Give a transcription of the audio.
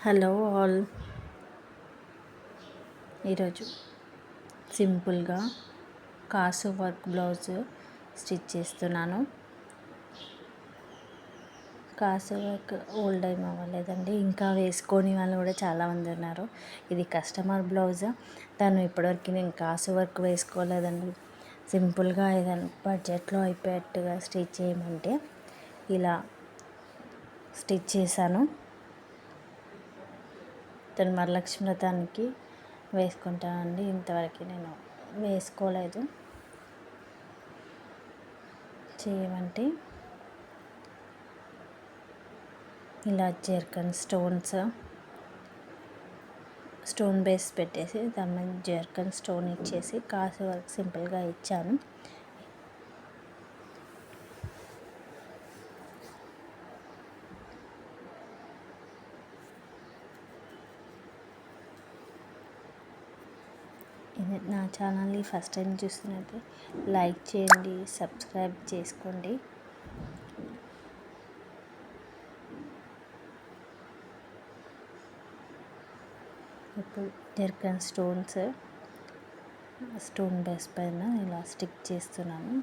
Hello all. ఈరోజు సింపుల్గా కాసు work blouse stitch చేస్తున్నాను. కాసు వర్క్ ఓల్డ్ టైం అవ్వలేదండి, ఇంకా వేసుకొని వాళ్ళు కూడా చాలామంది ఉన్నారు. ఇది కస్టమర్ బ్లౌజ్. తను ఇప్పటివరకు నేను కాసు వర్క్ వేసుకోలేదండి. సింపుల్గా ఏదైనా బడ్జెట్లో అయిపోయేట్టుగా స్టిచ్ చేయమంటే ఇలా స్టిచ్ చేశాను. తను వరలక్ష్మి వ్రతానికి వేసుకుంటానండి. ఇంతవరకు నేను వేసుకోలేదు. చేయమంటే ఇలా జర్కన్ స్టోన్ బేస్ పెట్టేసి దాని మీద జర్కన్ స్టోన్ ఇచ్చేసి కాసు వర్క్ సింపుల్గా ఇచ్చాను. ఇది నా ఛానల్ని ఫస్ట్ టైం చూస్తున్నట్లయితే లైక్ చేయండి, సబ్స్క్రైబ్ చేసుకోండి. ఇప్పుడు జర్కన్ స్టోన్ బేస్ పైన ఇలా స్టిక్ చేస్తున్నాను.